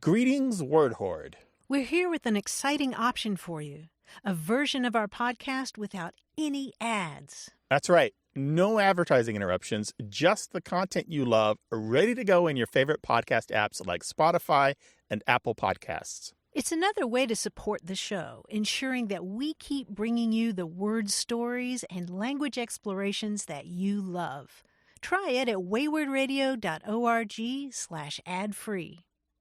Greetings, Word Horde. We're here with an exciting option for you. A version of our podcast without any ads. That's right. No advertising interruptions, just the content you love, ready to go in your favorite podcast apps like Spotify and Apple Podcasts. It's another way to support the show, ensuring that we keep bringing you the word stories and language explorations that you love. Try it at waywardradio.org/ad-free.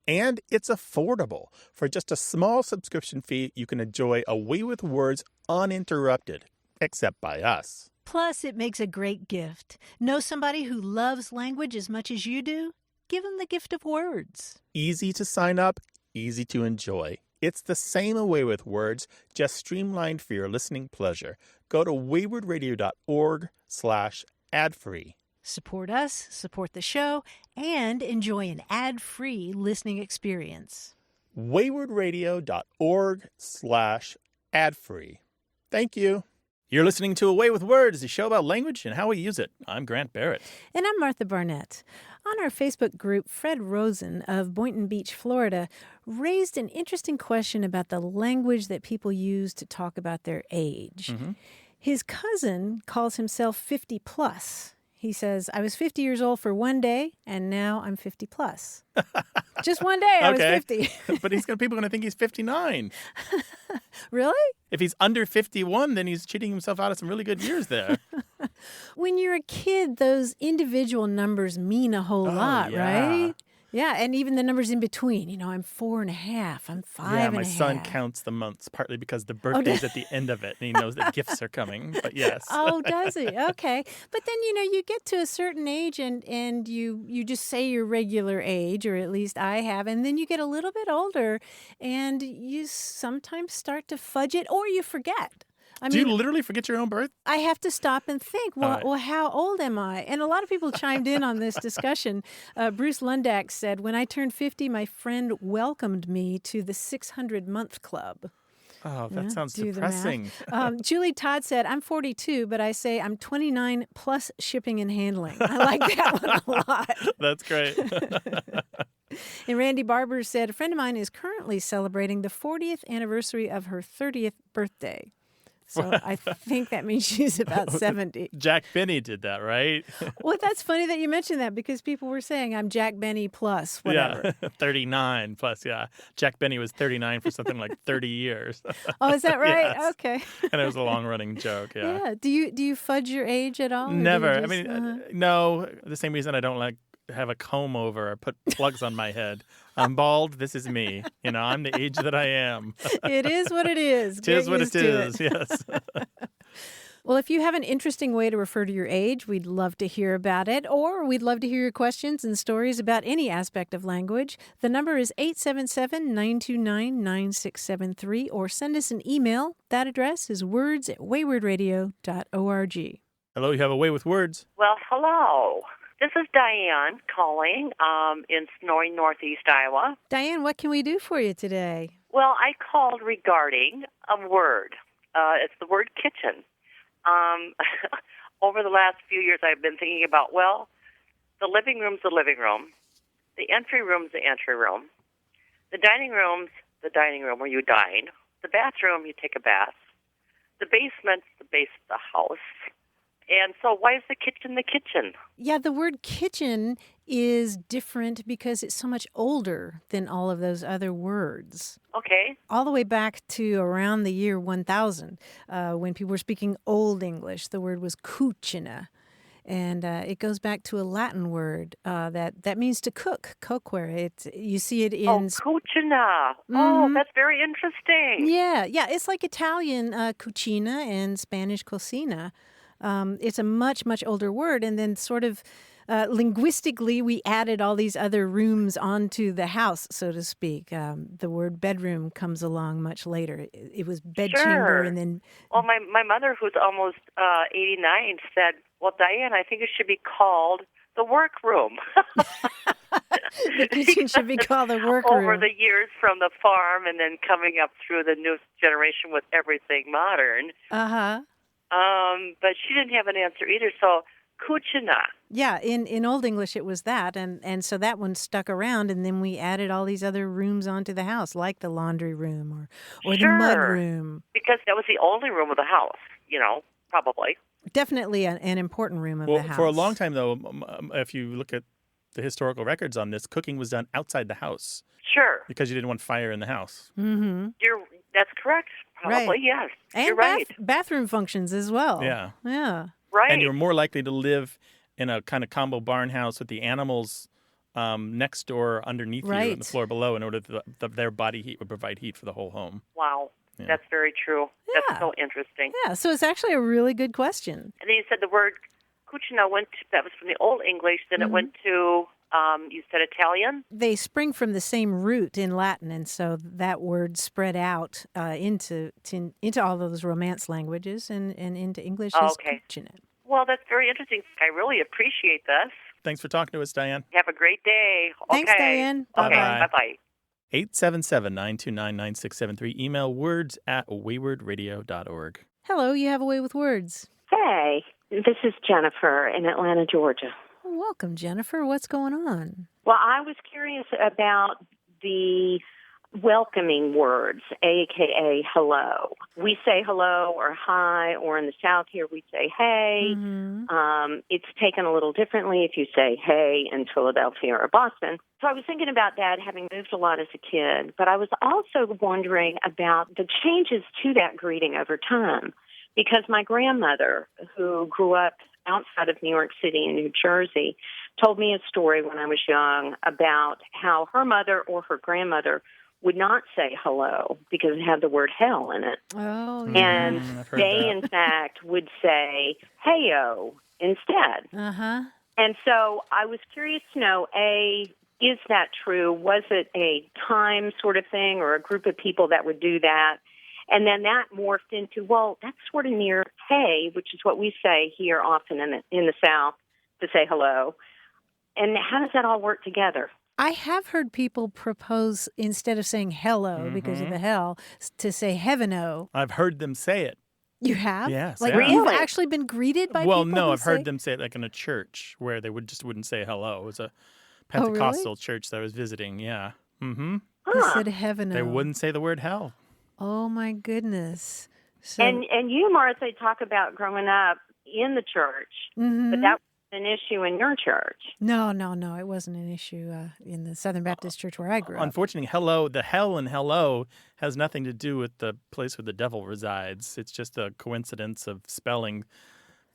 And it's affordable. For just a small subscription fee, you can enjoy A Way with Words uninterrupted, except by us. Plus, it makes a great gift. Know somebody who loves language as much as you do? Give them the gift of words. Easy to sign up, easy to enjoy. It's the same A Way with Words, just streamlined for your listening pleasure. Go to waywardradio.org/ad-free. Support us, support the show, and enjoy an ad-free listening experience. waywardradio.org/ad-free. Thank you. You're listening to A Way with Words, a show about language and how we use it. I'm Grant Barrett. And I'm Martha Barnett. On our Facebook group, Fred Rosen of Boynton Beach, Florida, raised an interesting question about the language that people use to talk about their age. Mm-hmm. His cousin calls himself 50 plus. He says, I was 50 years old for one day, and now I'm 50 plus. Just one day, I was 50. But people are going to think he's 59. Really? If he's under 51, then he's cheating himself out of some really good years there. When you're a kid, those individual numbers mean a whole lot, yeah. right? Yeah, and even the numbers in between. You know, I'm 4.5, I'm 5.5. Yeah, my son counts the months, partly because the birthday's at the end of it, and he knows that gifts are coming. But yes. Oh, does he? Okay. But then, you get to a certain age and you just say your regular age, or at least I have, and then you get a little bit older, and you sometimes start to fudge it, or you forget. Do you literally forget your own birth? I have to stop and think, well, how old am I? And a lot of people chimed in on this discussion. Bruce Lundak said, when I turned 50, my friend welcomed me to the 600-month club. Oh, that sounds depressing. Julie Todd said, I'm 42, but I say I'm 29 plus shipping and handling. I like that one a lot. That's great. And Randy Barber said, a friend of mine is currently celebrating the 40th anniversary of her 30th birthday. So I think that means she's about 70. Jack Benny did that, right? Well, that's funny that you mentioned that because people were saying I'm Jack Benny plus whatever. Yeah, 39 plus, yeah. Jack Benny was 39 for something like 30 years. Oh, is that right? Yes. Okay. And it was a long-running joke, yeah. Yeah. Do you fudge your age at all? Never. No. The same reason I don't like have a comb over or put plugs on my head. I'm bald. This is me. I'm the age that I am. It is what it is. It is what it is, yes. Well, if you have an interesting way to refer to your age, we'd love to hear about it, or we'd love to hear your questions and stories about any aspect of language. The number is 877-929-9673, or send us an email. That address is words@waywardradio.org. Hello, you have A Way with Words. Well, hello. This is Diane calling in snowy northeast Iowa. Diane, what can we do for you today? Well, I called regarding a word. It's the word kitchen. Over the last few years, I've been thinking about, the living room's the living room. The entry room's the entry room. The dining room's the dining room where you dine. The bathroom, you take a bath. The basement's the base of the house. And so why is the kitchen the kitchen? Yeah, the word kitchen is different because it's so much older than all of those other words. Okay. All the way back to around the year 1000, when people were speaking Old English, the word was cucina. And it goes back to a Latin word that means to cook, coquere. You see it in... Oh, cucina. Mm-hmm. Oh, that's very interesting. Yeah. It's like Italian cucina and Spanish cocina. It's a much, much older word. And then sort of linguistically, we added all these other rooms onto the house, so to speak. The word bedroom comes along much later. It was bedchamber and then... Well, my mother, who's almost 89, said, well, Diane, I think it should be called the workroom. The kitchen should be called the workroom. Over the years from the farm and then coming up through the new generation with everything modern. Uh-huh. But she didn't have an answer either. So Kuchina. Yeah, in Old English it was that, and so that one stuck around, and then we added all these other rooms onto the house, like the laundry room or the mud room. Because that was the only room of the house, probably. Definitely an important room of the house. For a long time, though, if you look at the historical records on this, cooking was done outside the house. Sure. Because you didn't want fire in the house. Mm-hmm. That's correct. Probably, right. Yes. And you're right. bathroom functions as well. Yeah. Yeah. Right. And you're more likely to live in a kind of combo barn house with the animals next door underneath you and the floor below in order that their body heat would provide heat for the whole home. Wow. Yeah. That's very true. Yeah. That's so interesting. Yeah, so it's actually a really good question. And then you said the word cucina that was from the Old English, then it went to, you said Italian? They spring from the same root in Latin, and so that word spread out into all those Romance languages and into English as cucina. Well, that's very interesting. I really appreciate this. Thanks for talking to us, Diane. Have a great day. Thanks, Diane. Okay, bye-bye. 877-929-9673. Email words@waywardradio.org. Hello, you have a way with words. Hey, this is Jennifer in Atlanta, Georgia. Welcome, Jennifer. What's going on? Well, I was curious about the welcoming words, a.k.a. hello. We say hello or hi, or in the South here we say hey. Mm-hmm. It's taken a little differently if you say hey in Philadelphia or Boston. So I was thinking about that, having moved a lot as a kid, but I was also wondering about the changes to that greeting over time, because my grandmother, who grew up outside of New York City in New Jersey, told me a story when I was young about how her mother or her grandmother would not say hello because it had the word hell in it. Oh, yeah. And they, in fact, would say heyo instead. Uh-huh. And so I was curious to know, is that true? Was it a time sort of thing or a group of people that would do that? And then that morphed into, well, that's sort of near hey, which is what we say here often in the South to say hello. And how does that all work together? I have heard people propose, instead of saying hello because of the hell, to say heaven-o. I've heard them say it. You have? Yes. Like, yeah. you've actually been greeted by people? Well, no, I've heard them say it like in a church where they wouldn't say hello. It was a Pentecostal church that I was visiting, yeah. Mm-hmm. They said heaven-o. They wouldn't say the word hell. Oh, my goodness. So, and you, Martha, talk about growing up in the church, but that an issue in your church. No, it wasn't an issue in the Southern Baptist Church where I grew up. Unfortunately, the hell in hello has nothing to do with the place where the devil resides. It's just a coincidence of spelling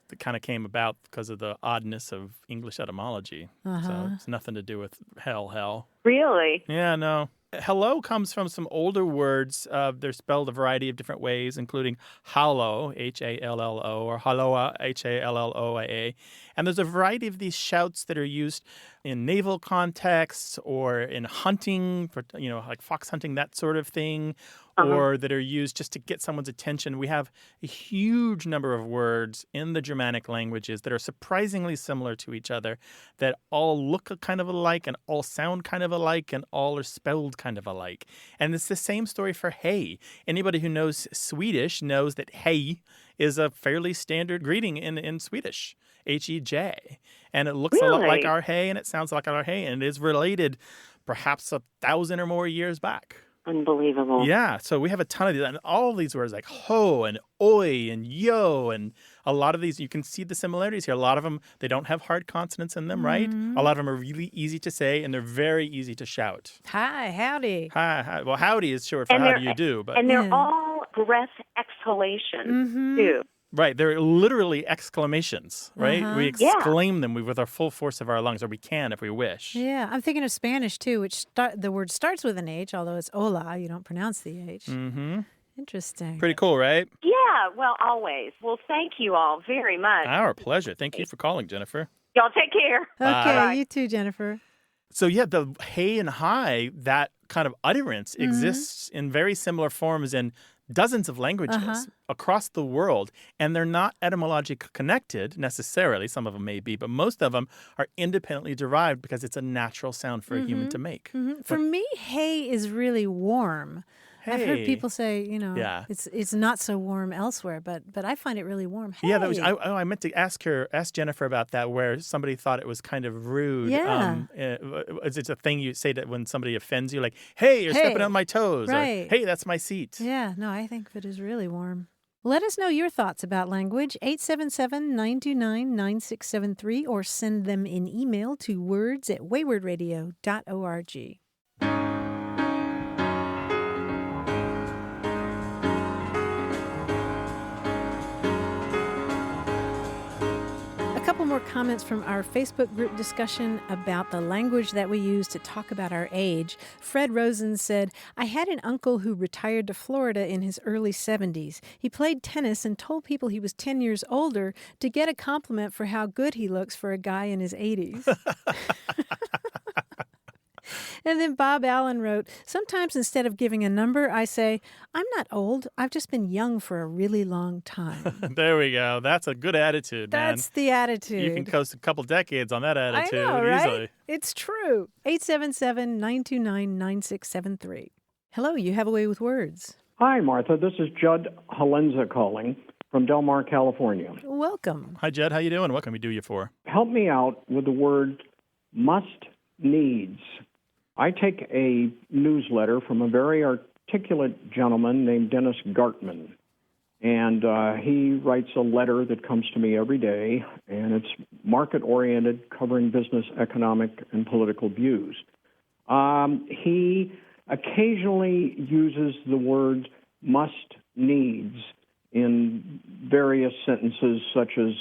that kind of came about because of the oddness of English etymology. So it's nothing to do with hell. Really? Yeah, no. Hello comes from some older words. They're spelled a variety of different ways, including hallo, H-A-L-L-O, or halloa, H-A-L-L-O-A. And there's a variety of these shouts that are used in naval contexts or in hunting, for, like fox hunting, that sort of thing, or that are used just to get someone's attention. We have a huge number of words in the Germanic languages that are surprisingly similar to each other, that all look kind of alike and all sound kind of alike and all are spelled kind of alike. And it's the same story for hey. Anybody who knows Swedish knows that hey is a fairly standard greeting in Swedish, H-E-J. And it looks a lot like our hey and it sounds like our hey, and it is related perhaps 1,000 or more years back. Unbelievable. Yeah, so we have a ton of these, and all of these words like ho and oi and yo, and a lot of these, you can see the similarities here. A lot of them, they don't have hard consonants in them, right? A lot of them are really easy to say, and they're very easy to shout. Hi, howdy. Hi. Well, howdy is short for how do you do. But and they're all breath exhalations, too. Right, they're literally exclamations, right? We exclaim them with our full force of our lungs, or we can if we wish. Yeah, I'm thinking of Spanish, too, which the word starts with an H, although it's hola, you don't pronounce the H. Mm-hmm. Interesting. Pretty cool, right? Yeah, well, always. Well, thank you all very much. Our pleasure. Thank you for calling, Jennifer. Y'all take care. Okay, Bye. you too, Jennifer. So, yeah, the hey and hi, that kind of utterance exists in very similar forms in dozens of languages across the world, and they're not etymologically connected necessarily. Some of them may be, but most of them are independently derived because it's a natural sound for a human to make. For me, hey is really warm. I've heard Hey. people say, Yeah. it's not so warm elsewhere, but I find it really warm. Hey. Yeah, I meant to ask Jennifer about that, where somebody thought it was kind of rude. Yeah. Is it a thing you say that when somebody offends you, like, hey, you're stepping Hey. on my toes, Right. or hey, that's my seat. Yeah, no, I think it is really warm. Let us know your thoughts about language, 877-929-9673, or send them in email to words@waywardradio.org. A couple more comments from our Facebook group discussion about the language that we use to talk about our age. Fred Rosen said, I had an uncle who retired to Florida in his early 70s. He played tennis and told people he was 10 years older to get a compliment for how good he looks for a guy in his 80s. And then Bob Allen wrote, sometimes instead of giving a number, I say, I'm not old. I've just been young for a really long time. There we go. That's a good attitude, man. That's the attitude. You can coast a couple decades on that attitude I know, right? easily. It's true. 877-929-9673. Hello, you have a way with words. Hi, Martha. This is Judd Halenza calling from Del Mar, California. Welcome. Hi, Jed. How you doing? What can we do you for? Help me out with the word must needs. I take a newsletter from a very articulate gentleman named Dennis Gartman, and he writes a letter that comes to me every day, and it's market-oriented, covering business, economic, and political views. He occasionally uses the word must needs in various sentences, such as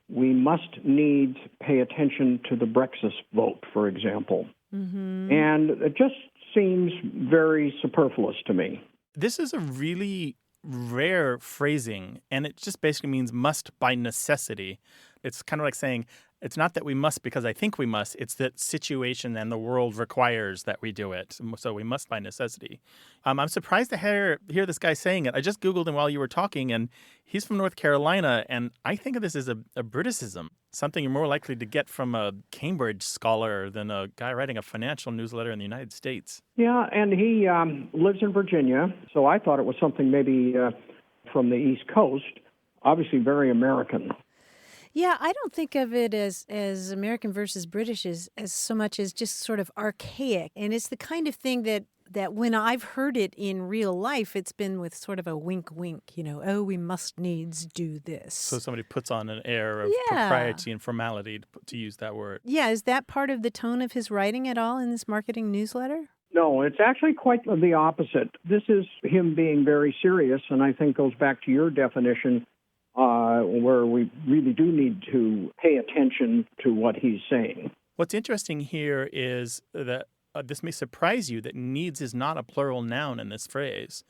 we must needs pay attention to the Brexit vote, for example. Mm-hmm. And it just seems very superfluous to me. This is a really rare phrasing, and it just basically means must by necessity. It's kind of like saying, it's not that we must because I think we must, it's that situation and the world requires that we do it. So we must by necessity. I'm surprised to hear this guy saying it. I just Googled him while you were talking, and he's from North Carolina, and I think of this as a Briticism, something you're more likely to get from a Cambridge scholar than a guy writing a financial newsletter in the United States. Yeah, and he lives in Virginia, so I thought it was something maybe from the East Coast, obviously very American. Yeah, I don't think of it as American versus British as so much as just sort of archaic. And it's the kind of thing that when I've heard it in real life, it's been with sort of a wink, oh, we must needs do this. So somebody puts on an air of propriety and formality to use that word. Yeah, is that part of the tone of his writing at all in this marketing newsletter? No, it's actually quite the opposite. This is him being very serious, and I think goes back to your definition where we really do need to pay attention to what he's saying. What's interesting here is that this may surprise you that needs is not a plural noun in this phrase.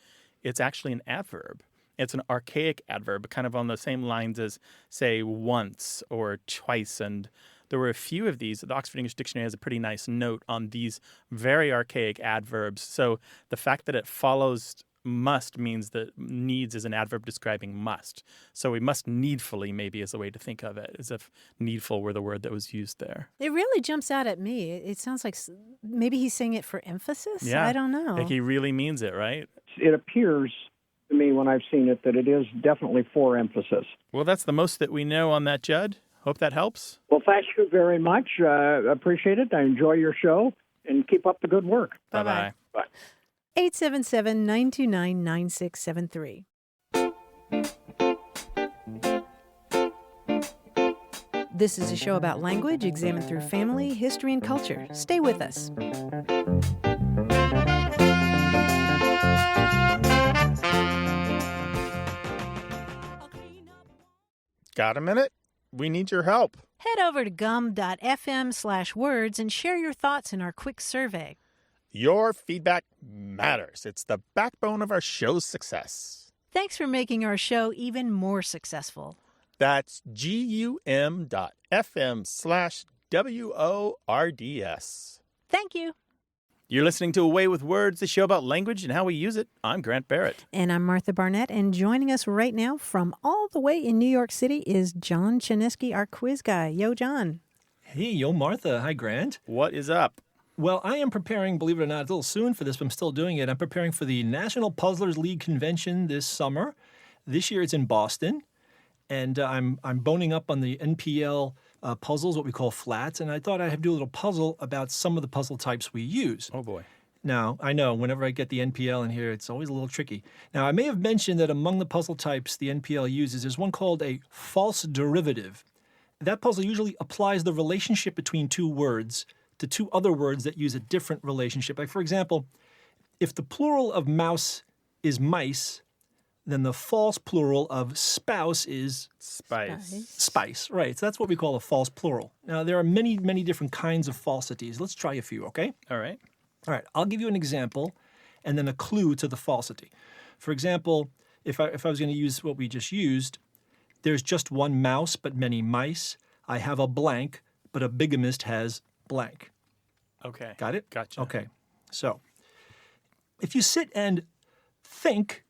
It's actually an adverb. It's an archaic adverb, kind of on the same lines as, say, once or twice. And there were a few of these. The Oxford English Dictionary has a pretty nice note on these very archaic adverbs. So the fact that it follows must means that needs is an adverb describing must. So we must needfully maybe is a way to think of it, as if needful were the word that was used there. It really jumps out at me. It sounds like maybe he's saying it for emphasis. Yeah. I don't know. Like he really means it, right? It appears to me when I've seen it that it is definitely for emphasis. Well, that's the most that we know on that, Judd. Hope that helps. Well, thank you very much. Appreciate it. I enjoy your show, and keep up the good work. Bye-bye. Bye. 877-929-9673. This is a show about language examined through family, history, and culture. Stay with us. Got a minute? We need your help. Head over to gum.fm/words and share your thoughts in our quick survey. Your feedback matters. It's the backbone of our show's success. Thanks for making our show even more successful. That's gum.fm/WORDS. Thank you. You're listening to A Way with Words, the show about language and how we use it. I'm Grant Barrett. And I'm Martha Barnett, and joining us right now from all the way in New York City is John Chinesky, our quiz guy. Yo, John. Hey, yo, Martha. Hi, Grant. What is up? Well, I am preparing, believe it or not, it's a little soon for this, but I'm still doing it. I'm preparing for the National Puzzlers League convention this summer. This year it's in Boston, and I'm boning up on the NPL puzzles, what we call flats, and I thought I'd do a little puzzle about some of the puzzle types we use. Oh, boy. Now, I know whenever I get the NPL in here, it's always a little tricky. Now, I may have mentioned that among the puzzle types the NPL uses, there's one called a false derivative. That puzzle usually applies the relationship between two words to two other words that use a different relationship. Like, for example, if the plural of mouse is mice, then the false plural of spouse is spice. Right, so that's what we call a false plural. Now, there are many, many different kinds of falsities. Let's try a few, okay? All right. All right, I'll give you an example and then a clue to the falsity. For example, if I was going to use what we just used, there's just one mouse but many mice. I have a blank, but a bigamist has blank. Okay. Got it? Gotcha. Okay. So, if you sit and think,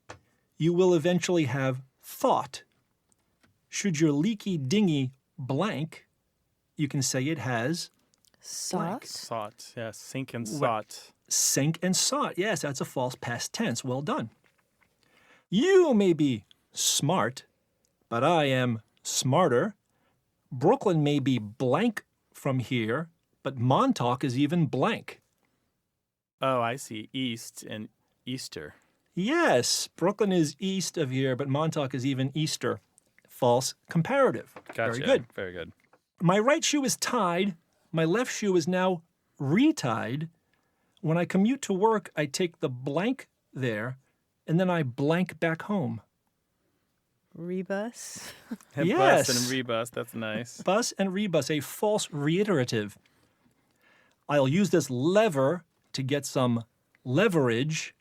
you will eventually have thought. Should your leaky dinghy blank, you can say it has Sauce. Sought. Yeah, sink and Well, sought. sink and sought. Yes, that's a false past tense. Well done. You may be smart, but I am smarter. Brooklyn may be blank from here, but Montauk is even blank. Oh, I see. East and Easter. Yes, Brooklyn is east of here, but Montauk is even easter. False comparative. Gotcha. Very good. Very good. My right shoe is tied. My left shoe is now retied. When I commute to work, I take the blank there, and then I blank back home. Rebus. Yes. Bus and rebus. That's nice. Bus and rebus, a false reiterative. I'll use this lever to get some leverage.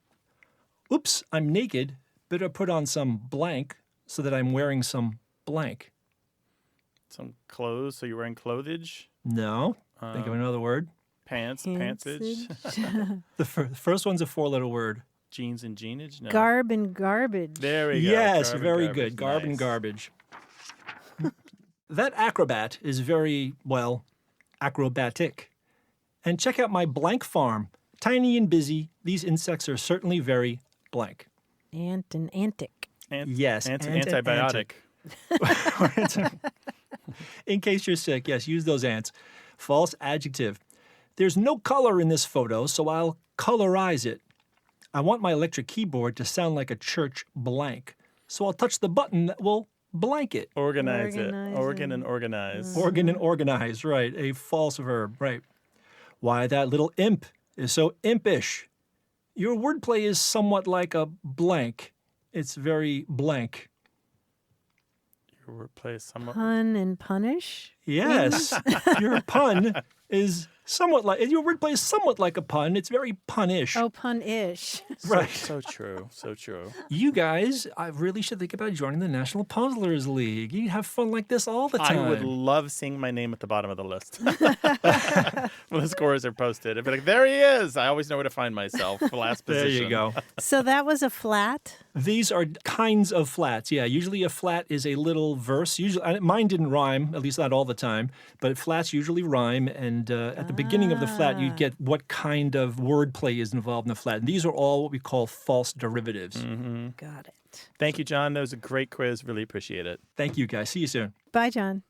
Oops, I'm naked. Better put on some blank so that I'm wearing some blank. Some clothes. So you're wearing clothage? No. Think of another word. Pants. Pantsage. The first one's a four-letter word. Jeans and jeanage? No. Garb and garbage. There we go. Yes, Garb and very garbage. good. Garb and Nice. garbage. That acrobat is very, well, acrobatic. And check out my blank farm. Tiny and busy, these insects are certainly very blank. Ant and antic. Yes, ant and Antibiotic. In case you're sick, yes, use those ants. False adjective. There's no color in this photo, so I'll colorize it. I want my electric keyboard to sound like a church blank, so I'll touch the button that will blank it. Organize it. Organizing. Organ and organize. Organ and organize, right. A false verb, right. Why, that little imp is so impish. Your wordplay is somewhat like a blank. It's very blank. Your workplace somewhat. Pun and punish. Yes, your pun is somewhat like, your wordplay is somewhat like a pun. It's very punish. Oh, pun-ish. Right. So true. So true. You guys, I really should think about joining the National Puzzlers League. You have fun like this all the time. I would love seeing my name at the bottom of the list when the scores are posted. I'd be like, there he is. I always know where to find myself. Last There position. you go. So that was a flat. These are kinds of flats. Yeah, usually a flat is a little verse. Usually, mine didn't rhyme, at least not all the time, but flats usually rhyme. And at the beginning of the flat, you get what kind of wordplay is involved in the flat. And these are all what we call false derivatives. Got it. Thank you, John. That was a great quiz. Really appreciate it. Thank you, guys. See you soon. Bye, John.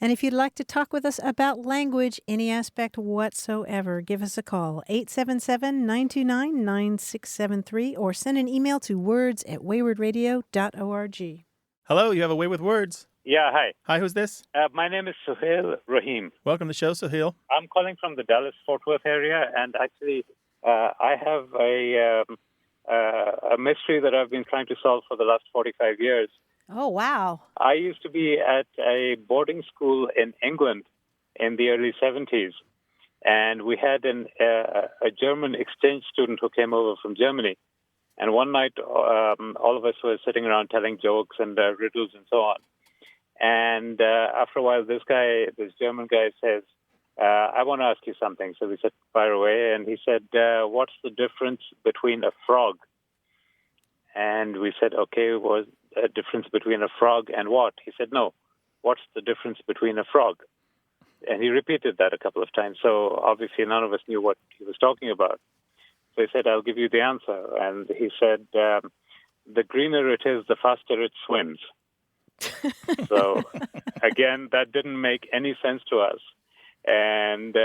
And if you'd like to talk with us about language, any aspect whatsoever, give us a call, 877-929-9673, or send an email to words@waywardradio.org. Hello, you have a way with words. Yeah, hi. Hi, who's this? My name is Suhail Rahim. Welcome to the show, Sohail. I'm calling from the Dallas-Fort Worth area, and actually, I have a mystery that I've been trying to solve for the last 45 years. Oh, wow. I used to be at a boarding school in England in the early 70s, and we had a German exchange student who came over from Germany. And one night, all of us were sitting around telling jokes and riddles and so on. And after a while, this German guy says, I want to ask you something. So we said, fire away. And he said, what's the difference between a frog? And we said, okay, what's the difference between a frog and what? He said, no, what's the difference between a frog? And he repeated that a couple of times. So obviously none of us knew what he was talking about. So he said, I'll give you the answer. And he said, the greener it is, the faster it swims. So again, that didn't make any sense to us. And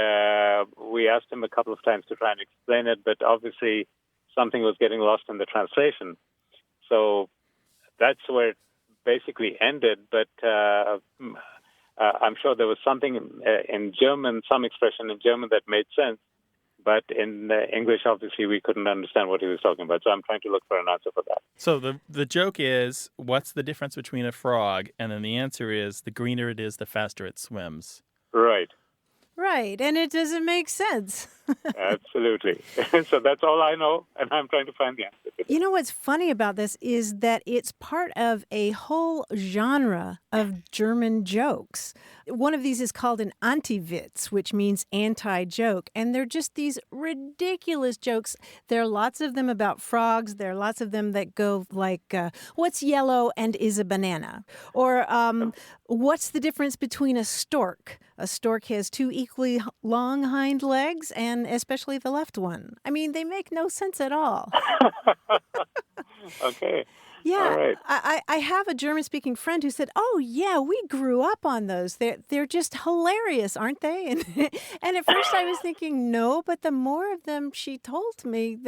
we asked him a couple of times to try and explain it, but obviously something was getting lost in the translation. So that's where it basically ended. But I'm sure there was something in German, some expression in German that made sense. But in English, obviously, we couldn't understand what he was talking about. So I'm trying to look for an answer for that. So the joke is, what's the difference between a frog? And then the answer is, the greener it is, the faster it swims. Right. Right, and it doesn't make sense. Absolutely. So that's all I know, and I'm trying to find the answer to that. You know what's funny about this is that it's part of a whole genre of German jokes. One of these is called an Anti-Witz, which means anti-joke, and they're just these ridiculous jokes. There are lots of them about frogs. There are lots of them that go like, what's yellow and is a banana? Or what's the difference between a stork? A stork has two equally long hind legs, and especially the left one. I mean, they make no sense at all. Okay. Yeah, All right. I have a German-speaking friend who said, "Oh yeah, we grew up on those. They're just hilarious, aren't they?" And at first I was thinking no, but the more of them she told me,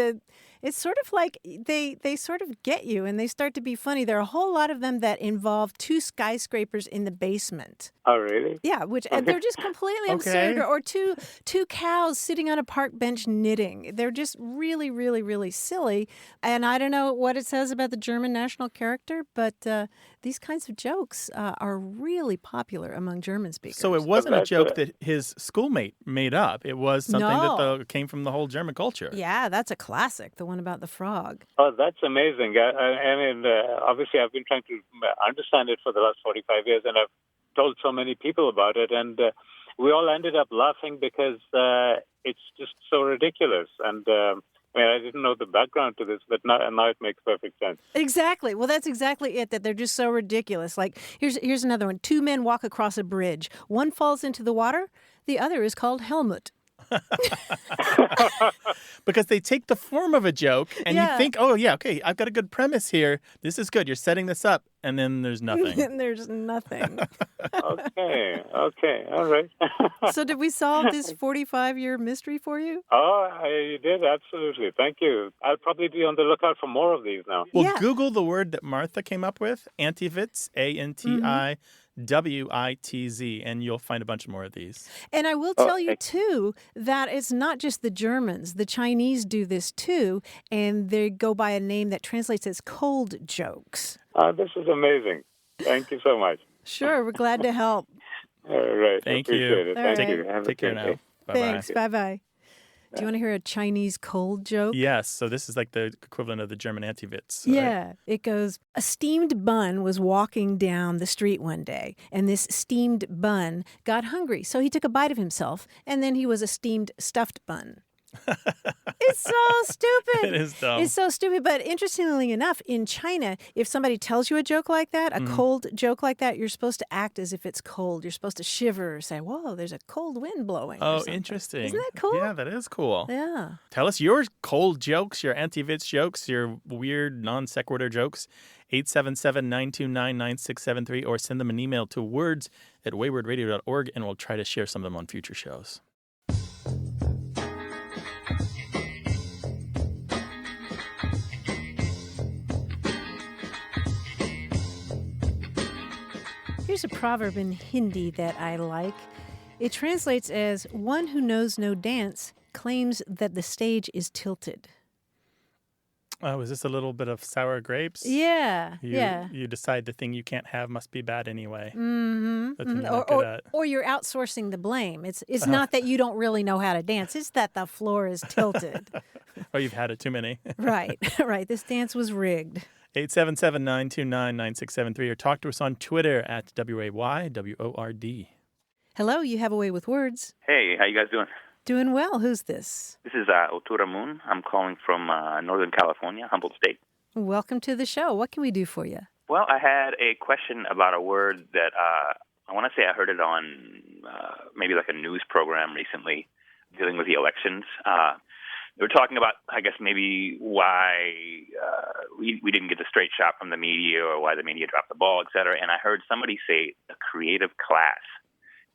it's sort of like they sort of get you and they start to be funny. There are a whole lot of them that involve two skyscrapers in the basement. Oh, really? Yeah, which and they're just completely absurd. Or two cows sitting on a park bench knitting. They're just really, really, really silly. And I don't know what it says about the German national character, but these kinds of jokes are really popular among German speakers. So it wasn't a joke that his schoolmate made up. It was something that came from the whole German culture. Yeah, that's a classic, the one about the frog. Oh, that's amazing. I mean, obviously, I've been trying to understand it for the last 45 years, and I've told so many people about it, and we all ended up laughing because it's just so ridiculous. And I mean, I didn't know the background to this, but now it makes perfect sense. Exactly. Well, that's exactly it, that they're just so ridiculous. Like, here's another one. Two men walk across a bridge. One falls into the water. The other is called Helmut. Because they take the form of a joke and you think, oh, yeah, okay, I've got a good premise here. This is good. You're setting this up. And then there's nothing. And there's nothing. Okay. All right. So did we solve this 45-year mystery for you? Oh, you did. Absolutely. Thank you. I'll probably be on the lookout for more of these now. Well, Google the word that Martha came up with, Anti-Witz, Antiwitz, and you'll find a bunch more of these. And I will tell you, too, that it's not just the Germans. The Chinese do this, too, and they go by a name that translates as cold jokes. This is amazing. Thank you so much. Sure, we're glad to help. All right. Thank Appreciate you. it. Thank you. Take care now. Bye-bye. Thanks. Bye-bye. Do you want to hear a Chinese cold joke? Yes. So this is like the equivalent of the German Anti-Witz. Yeah. Right? It goes, a steamed bun was walking down the street one day, and this steamed bun got hungry. So he took a bite of himself, and then he was a steamed stuffed bun. It's so stupid. It is dumb. It's so stupid. But interestingly enough, in China, if somebody tells you a joke like that, a cold joke like that, you're supposed to act as if it's cold. You're supposed to shiver or say, whoa, there's a cold wind blowing. Oh, interesting. Isn't that cool? Yeah, that is cool. Yeah. Tell us your cold jokes, your Anti-Witz jokes, your weird non sequitur jokes. 877-929-9673, or send them an email to words@waywardradio.org, and we'll try to share some of them on future shows. Here's a proverb in Hindi that I like. It translates as, one who knows no dance claims that the stage is tilted. Oh, is this a little bit of sour grapes? Yeah, You decide the thing you can't have must be bad anyway. Mm-hmm. That's what you're not good at. Or you're outsourcing the blame. It's not that you don't really know how to dance. It's that the floor is tilted. Or you've had it too many. Right. This dance was rigged. 877-929-9673, or talk to us on Twitter at WAYWORD. Hello, you have a way with words. Hey, how you guys doing? Doing well. Who's this? This is Otura Moon. I'm calling from Northern California, Humboldt State. Welcome to the show. What can we do for you? Well, I had a question about a word that I want to say I heard it on maybe like a news program recently dealing with the elections. They were talking about, I guess, maybe why we didn't get the straight shot from the media or why the media dropped the ball, et cetera. And I heard somebody say a creative class.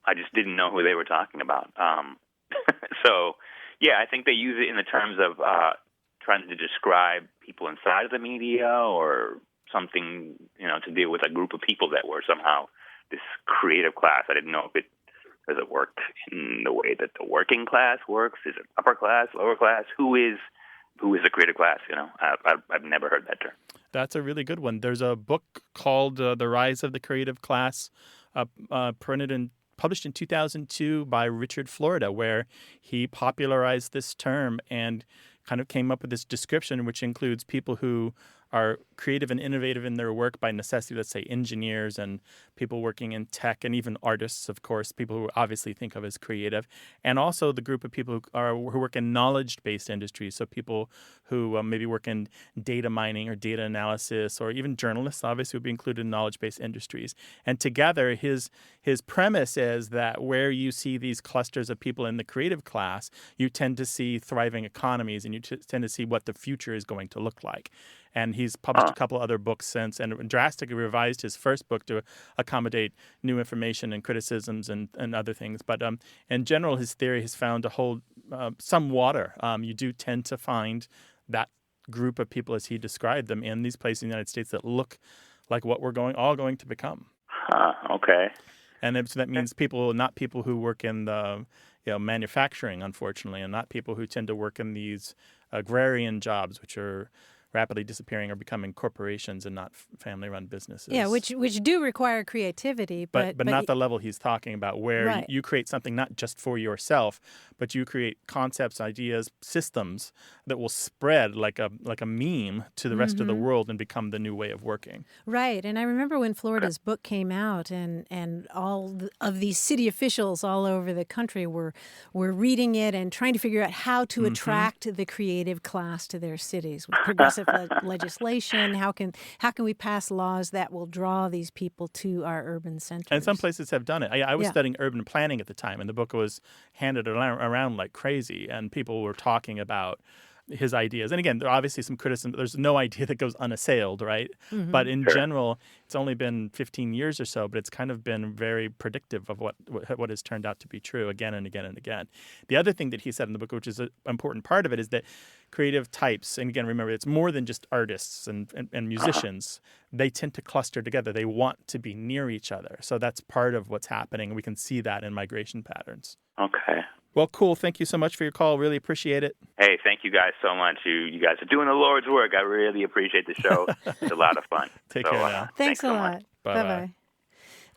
I just didn't know who they were talking about. So, yeah, I think they use it in the terms of trying to describe people inside of the media or something, to deal with a group of people that were somehow this creative class. I didn't know if does it work in the way that the working class works? Is it upper class, lower class? Who is the creative class? I've never heard that term. That's a really good one. There's a book called The Rise of the Creative Class, published in 2002 by Richard Florida, where he popularized this term and kind of came up with this description, which includes people who are creative and innovative in their work by necessity, let's say engineers and people working in tech and even artists, of course, people who obviously think of as creative, and also the group of people who work in knowledge-based industries, so people who maybe work in data mining or data analysis, or even journalists obviously would be included in knowledge-based industries. And together, his premise is that where you see these clusters of people in the creative class, you tend to see thriving economies and you tend to see what the future is going to look like. And he's published a couple other books since and drastically revised his first book to accommodate new information and criticisms and other things. But in general, his theory has found to hold some water. You do tend to find that group of people, as he described them, in these places in the United States that look like what we're all going to become. Okay. And so that means not people who work in the manufacturing, unfortunately, and not people who tend to work in these agrarian jobs, which are rapidly disappearing or becoming corporations and not family-run businesses. Yeah, which do require creativity, but not the level he's talking about, where right. you create something not just for yourself, but you create concepts, ideas, systems that will spread like a meme to the rest of the world and become the new way of working. Right, and I remember when Florida's book came out, and all of these city officials all over the country were reading it and trying to figure out how to attract the creative class to their cities with progressive legislation. How can we pass laws that will draw these people to our urban centers? And some places have done it. I was studying urban planning at the time, and the book was handed around like crazy, and people were talking about his ideas. And again, there are obviously some criticism. There's no idea that goes unassailed, right? But in general, it's only been 15 years or so, but it's kind of been very predictive of what has turned out to be true again and again and again. The other thing that he said in the book, which is an important part of it, is that creative types, and again, remember, it's more than just artists and musicians. They tend to cluster together. They want to be near each other. So that's part of what's happening. We can see that in migration patterns. Okay. Well, cool. Thank you so much for your call. Really appreciate it. Hey, thank you guys so much. You guys are doing the Lord's work. I really appreciate the show. It's a lot of fun. Take care now. Thanks a so lot. much. Bye-bye.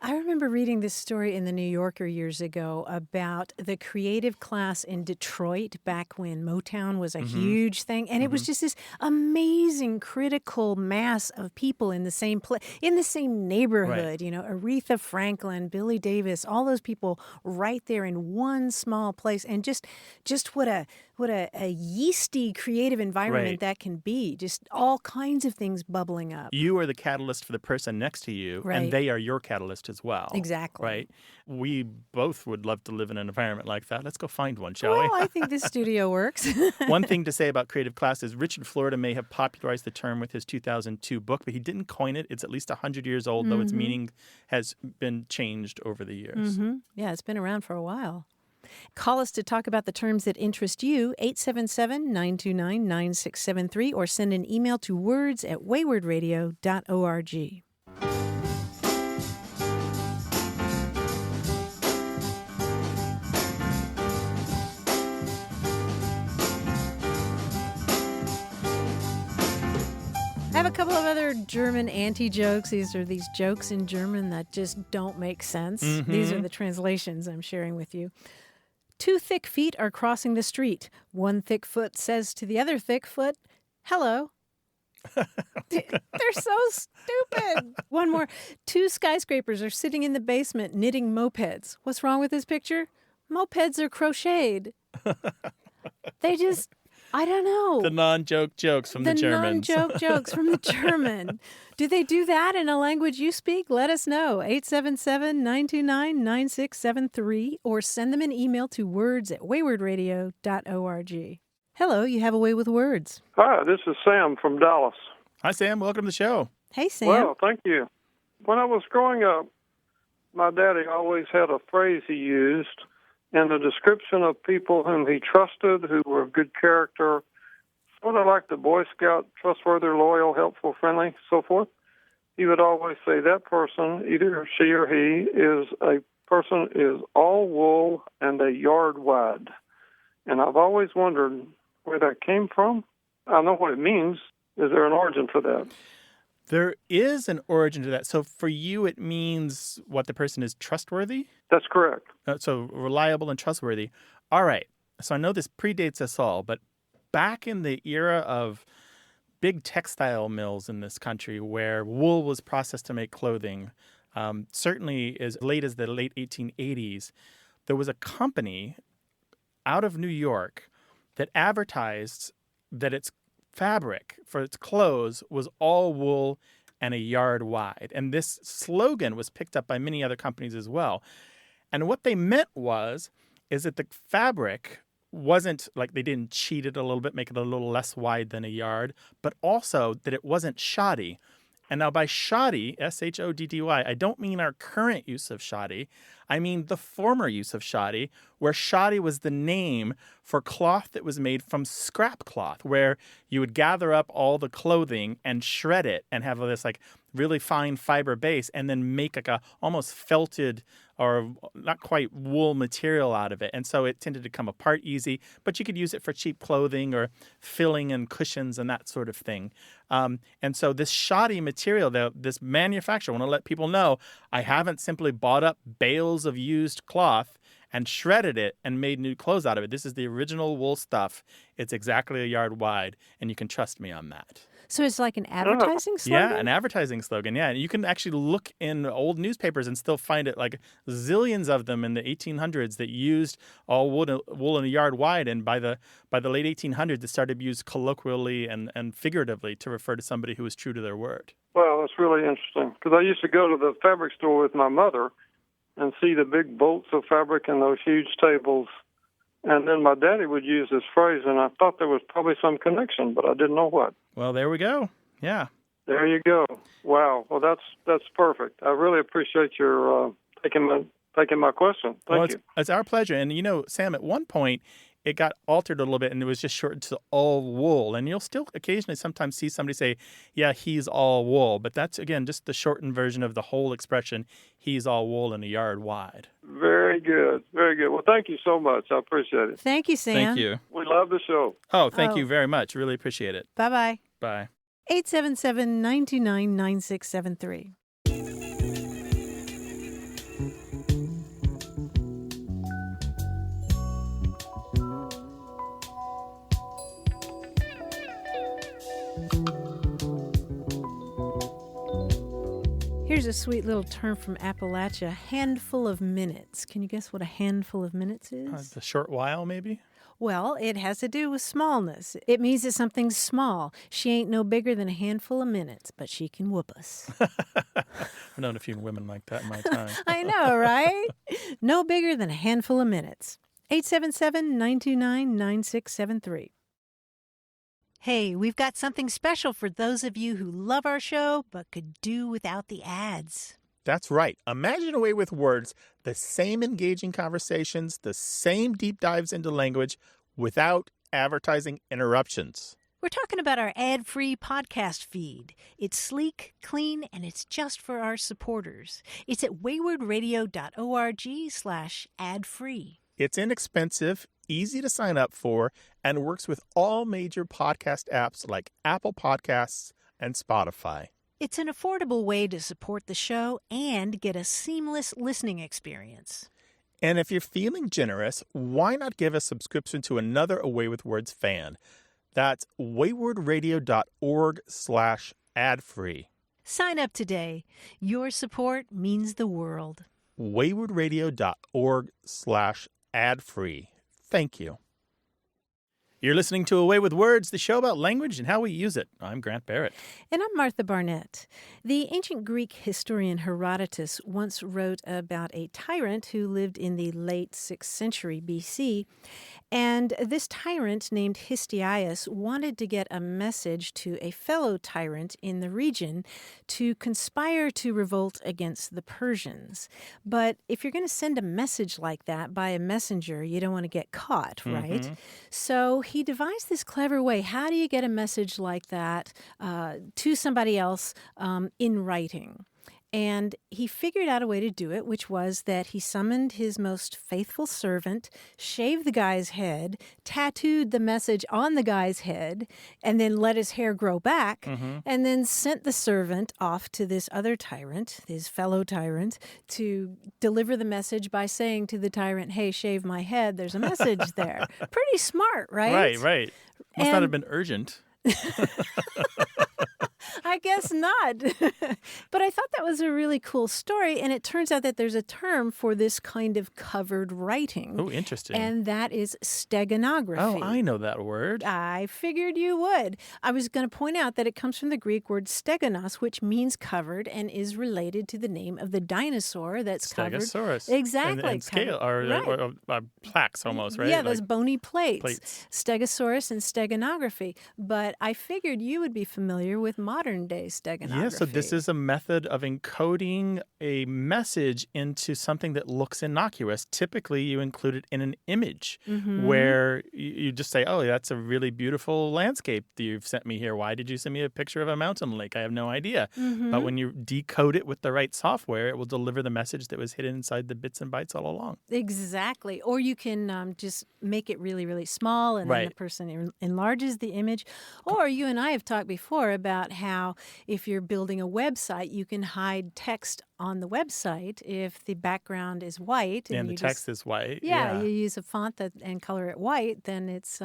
I remember reading this story in the New Yorker years ago about the creative class in Detroit back when Motown was a huge thing. And it was just this amazing critical mass of people in the same in the same neighborhood. Right. Aretha Franklin, Billy Davis, all those people right there in one small place. And just what a yeasty creative environment that can be. Just all kinds of things bubbling up. You are the catalyst for the person next to you, and they are your catalyst as well. Exactly. Right? We both would love to live in an environment like that. Let's go find one, shall we? Well, I think this studio works. One thing to say about creative class is Richard Florida may have popularized the term with his 2002 book, but he didn't coin it. It's at least 100 years old, though its meaning has been changed over the years. Yeah, it's been around for a while. Call us to talk about the terms that interest you, 877-929-9673, or send an email to words@waywardradio.org. I have a couple of other German anti-jokes. These are these jokes in German that just don't make sense. These are the translations I'm sharing with you. Two thick feet are crossing the street. One thick foot says to the other thick foot, "Hello." They're so stupid. One more. Two skyscrapers are sitting in the basement knitting mopeds. What's wrong with this picture? Mopeds are crocheted. They just... I don't know. The non-joke jokes from the Germans. The non-joke jokes from the German. Do they do that in a language you speak? Let us know. 877-929-9673 or send them an email to words@waywardradio.org. Hello, you have a way with words. Hi, this is Sam from Dallas. Hi, Sam. Welcome to the show. Hey, Sam. Well, thank you. When I was growing up, my daddy always had a phrase he used in the description of people whom he trusted, who were of good character, sort of like the Boy Scout, trustworthy, loyal, helpful, friendly, so forth. He would always say that person, either she or he, is all wool and a yard wide. And I've always wondered where that came from. I know what it means. Is there an origin for that? There is an origin to that. So for you, it means what the person is trustworthy? That's correct. So reliable and trustworthy. All right. So I know this predates us all, but back in the era of big textile mills in this country where wool was processed to make clothing, certainly as late as the late 1880s, there was a company out of New York that advertised that its fabric for its clothes was all wool and a yard wide. And this slogan was picked up by many other companies as well. And what they meant is that the fabric wasn't like they didn't cheat it a little bit, make it a little less wide than a yard, but also that it wasn't shoddy. And now by shoddy, S-H-O-D-D-Y, I don't mean our current use of shoddy. I mean the former use of shoddy, where shoddy was the name for cloth that was made from scrap cloth, where you would gather up all the clothing and shred it and have this like really fine fiber base and then make like a almost felted or not quite wool material out of it. And so it tended to come apart easy, but you could use it for cheap clothing or filling and cushions and that sort of thing. And so this shoddy material, this manufacturer, I want to let people know, I haven't simply bought up bales of used cloth and shredded it and made new clothes out of it. This is the original wool stuff. It's exactly a yard wide, and you can trust me on that. So it's like an advertising slogan? Yeah, an advertising slogan. Yeah, you can actually look in old newspapers and still find it, like zillions of them in the 1800s that used all wool in a yard wide. And by the late 1800s, it started to be used colloquially and figuratively to refer to somebody who was true to their word. Well, that's really interesting because I used to go to the fabric store with my mother and see the big bolts of fabric in those huge tables. And then my daddy would use this phrase, and I thought there was probably some connection, but I didn't know what. Well, there we go. Yeah. There you go. Wow. Well, that's perfect. I really appreciate your taking my question. Thank you. It's our pleasure. And, Sam, at one point, it got altered a little bit, and it was just shortened to all wool. And you'll still occasionally sometimes see somebody say, yeah, he's all wool. But that's, again, just the shortened version of the whole expression, he's all wool and a yard wide. Very good. Very good. Well, thank you so much. I appreciate it. Thank you, Sam. Thank you. We love the show. Oh, thank you very much. Really appreciate it. Bye-bye. Bye. 877-929-9673. Here's a sweet little term from Appalachia, handful of minutes. Can you guess what a handful of minutes is? A short while, maybe? Well, it has to do with smallness. It means that something's small. She ain't no bigger than a handful of minutes, but she can whoop us. I've known a few women like that in my time. I know, right? No bigger than a handful of minutes. 877-929-9673. Hey, we've got something special for those of you who love our show but could do without the ads. That's right. Imagine a way with words, the same engaging conversations, the same deep dives into language without advertising interruptions. We're talking about our ad-free podcast feed. It's sleek, clean, and it's just for our supporters. It's at waywardradio.org/ad-free. It's inexpensive, easy to sign up for, and works with all major podcast apps like Apple Podcasts and Spotify. It's an affordable way to support the show and get a seamless listening experience. And if you're feeling generous, why not give a subscription to another Away with Words fan? That's waywardradio.org/ad-free. Sign up today. Your support means the world. waywardradio.org/ad-free. Thank you. You're listening to Away with Words, the show about language and how we use it. I'm Grant Barrett. And I'm Martha Barnett. The ancient Greek historian Herodotus once wrote about a tyrant who lived in the late 6th century BC. And this tyrant, named Histiaeus, wanted to get a message to a fellow tyrant in the region to conspire to revolt against the Persians. But if you're going to send a message like that by a messenger, you don't want to get caught, right? Mm-hmm. So he devised this clever way. How do you get a message like that to somebody else in writing? And he figured out a way to do it, which was that he summoned his most faithful servant, shaved the guy's head, tattooed the message on the guy's head, and then let his hair grow back, and then sent the servant off to this other tyrant, his fellow tyrant, to deliver the message by saying to the tyrant, hey, shave my head, there's a message there. Pretty smart, right? Right. Must not have been urgent. I guess not. But I thought that was a really cool story, and it turns out that there's a term for this kind of covered writing. Oh, interesting. And that is steganography. Oh, I know that word. I figured you would. I was going to point out that it comes from the Greek word steganos, which means covered and is related to the name of the dinosaur that's covered. Stegosaurus. Exactly. And scale, or plaques almost, right? Yeah, those bony plates. Stegosaurus and steganography. But I figured you would be familiar with modern-day steganography. Yeah, so this is a method of encoding a message into something that looks innocuous. Typically, you include it in an image where you just say, oh, that's a really beautiful landscape that you've sent me here. Why did you send me a picture of a mountain lake? I have no idea. But when you decode it with the right software, it will deliver the message that was hidden inside the bits and bytes all along. Exactly. Or you can just make it really, really small, and then the person enlarges the image. Or you and I have talked before about how if you're building a website, you can hide text on the website if the background is white. And the text is white. Yeah, you use a font and color it white, then it's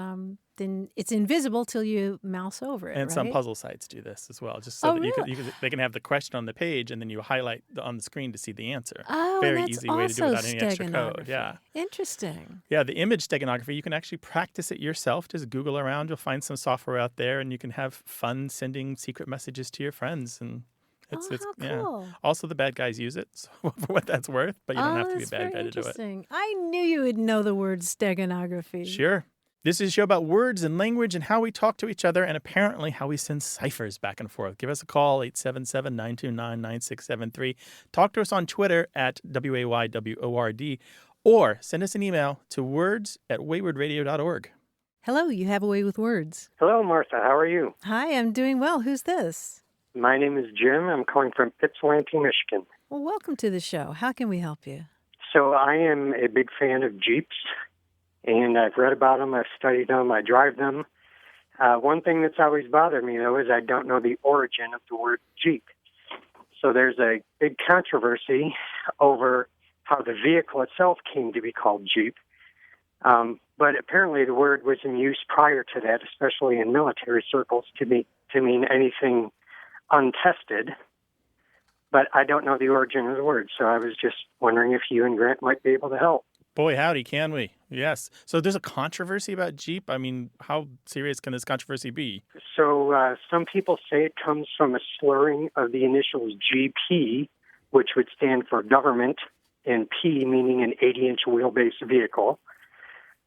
invisible till you mouse over it. And some puzzle sites do this as well, just so that they can have the question on the page and then you highlight on the screen to see the answer. Oh, very that's easy way to do it without any extra code. steganography. Yeah. Interesting. Yeah, the image steganography, you can actually practice it yourself. Just Google around. You'll find some software out there, and you can have fun sending secret messages to your friends. And it's cool. Also, the bad guys use it so for what that's worth, but you don't have to be a bad guy to do it. Interesting. I knew you would know the word steganography. Sure. This is a show about words and language and how we talk to each other and apparently how we send ciphers back and forth. Give us a call, 877-929-9673. Talk to us on Twitter at WAYWORD or send us an email to words@waywardradio.org. Hello, you have a way with words. Hello, Martha. How are you? Hi, I'm doing well. Who's this? My name is Jim. I'm calling from Ypsilanti, Michigan. Well, welcome to the show. How can we help you? So I am a big fan of Jeeps, and I've read about them. I've studied them. I drive them. One thing that's always bothered me, though, is I don't know the origin of the word Jeep. So there's a big controversy over how the vehicle itself came to be called Jeep. But apparently the word was in use prior to that, especially in military circles, to mean anything untested. But I don't know the origin of the word, so I was just wondering if you and Grant might be able to help. Boy, howdy, can we? Yes. So there's a controversy about Jeep. I mean, how serious can this controversy be? So some people say it comes from a slurring of the initials GP, which would stand for government, and P meaning an 80-inch wheelbase vehicle.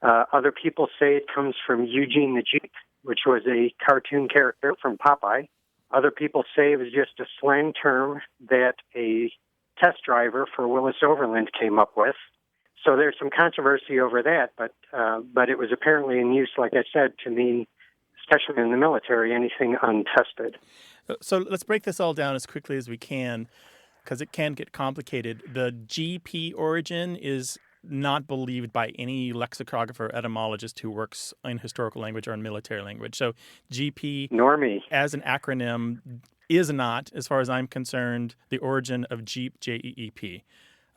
Other people say it comes from Eugene the Jeep, which was a cartoon character from Popeye. Other people say it was just a slang term that a test driver for Willis Overland came up with. So there's some controversy over that, but it was apparently in use, like I said, to mean, especially in the military, anything untested. So let's break this all down as quickly as we can, because it can get complicated. The GP origin is not believed by any lexicographer or etymologist who works in historical language or in military language. So GP, nor me, as an acronym, is not, as far as I'm concerned, the origin of Jeep, Jeep.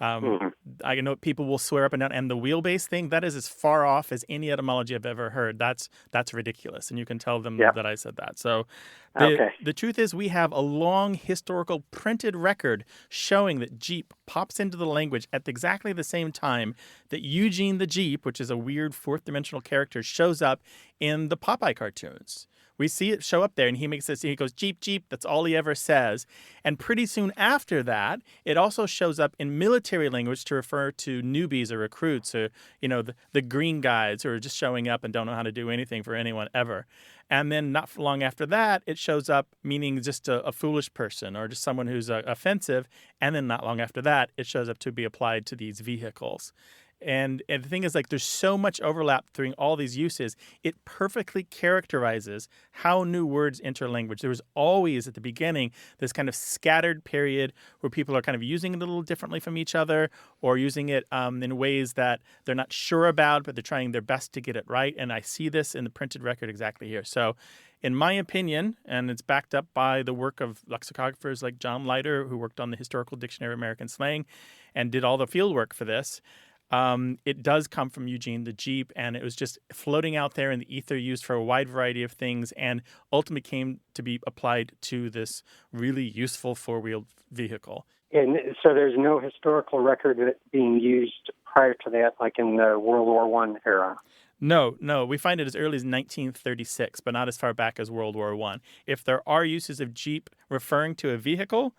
I know people will swear up and down, and the wheelbase thing, that is as far off as any etymology I've ever heard. That's ridiculous, and you can tell them that I said that. So the truth is we have a long historical printed record showing that Jeep pops into the language at exactly the same time that Eugene the Jeep, which is a weird fourth-dimensional character, shows up in the Popeye cartoons. We see it show up there, and he goes, Jeep, Jeep. That's all he ever says. And pretty soon after that, it also shows up in military language to refer to newbies or recruits or, the green guys who are just showing up and don't know how to do anything for anyone ever. And then not long after that, it shows up meaning just a foolish person or just someone who's offensive. And then not long after that, it shows up to be applied to these vehicles. And the thing is, there's so much overlap through all these uses, it perfectly characterizes how new words enter language. There was always, at the beginning, this kind of scattered period where people are kind of using it a little differently from each other or using it in ways that they're not sure about, but they're trying their best to get it right. And I see this in the printed record exactly here. So in my opinion, and it's backed up by the work of lexicographers like John Leiter, who worked on the Historical Dictionary of American Slang and did all the field work for this, it does come from Eugene the Jeep, and it was just floating out there in the ether, used for a wide variety of things, and ultimately came to be applied to this really useful four-wheeled vehicle. And so there's no historical record of it being used prior to that, like in the World War I era? No. We find it as early as 1936, but not as far back as World War I. If there are uses of Jeep referring to a vehicle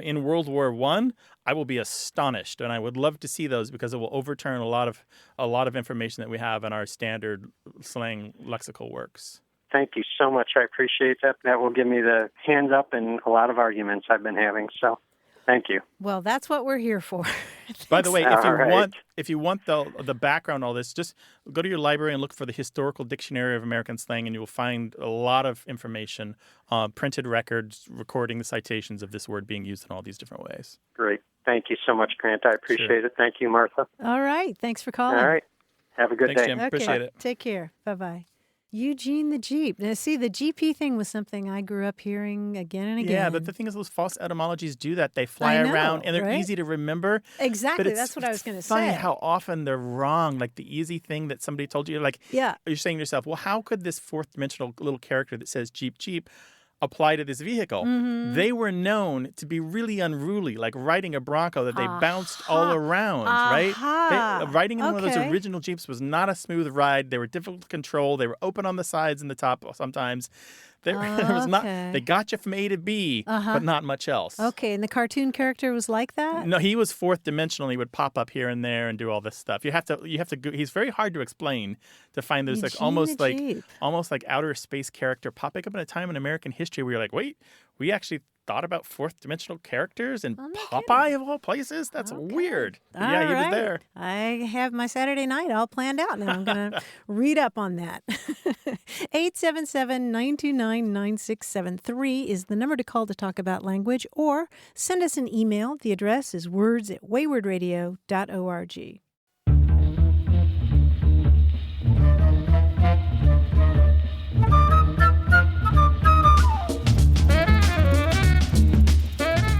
in World War I will be astonished, and I would love to see those because it will overturn a lot of information that we have in our standard slang lexical works. Thank you so much. I appreciate that. That will give me the hands up in a lot of arguments I've been having. So, thank you. Well, that's what we're here for. By the way, if you want the background on all this, just go to your library and look for the Historical Dictionary of American Slang, and you will find a lot of information, printed records recording the citations of this word being used in all these different ways. Great. Thank you so much, Grant. I appreciate it. Thank you, Martha. All right. Thanks for calling. All right. Have a good Thanks, day. Jim. Okay. Appreciate it. Take care. Bye-bye. Eugene the Jeep. Now, see, the GP thing was something I grew up hearing again and again. Yeah, but the thing is, those false etymologies do that. They fly I know, around, and they're right? easy to remember. Exactly. But That's what I was going to say. funny how often they're wrong. Like the easy thing that somebody told you, you're saying to yourself, well, how could this fourth-dimensional little character that says Jeep, Jeep apply to this vehicle? Mm-hmm. They were known to be really unruly, like riding a Bronco that they bounced all around, right? Riding in one of those original Jeeps was not a smooth ride. They were difficult to control. They were open on the sides and the top sometimes. They got you from A to B, but not much else. Okay, and the cartoon character was like that? No, he was fourth dimensional. He would pop up here and there and do all this stuff. You have to go, he's very hard to explain, to find those almost like outer space character popping up in a time in American history where you're like, wait, we actually thought about fourth dimensional characters and Popeye of all places? That's weird. But yeah, he was there. I have my Saturday night all planned out now. I'm going to read up on that. 877-929-9673 is the number to call to talk about language, or send us an email. The address is words@waywardradio.org.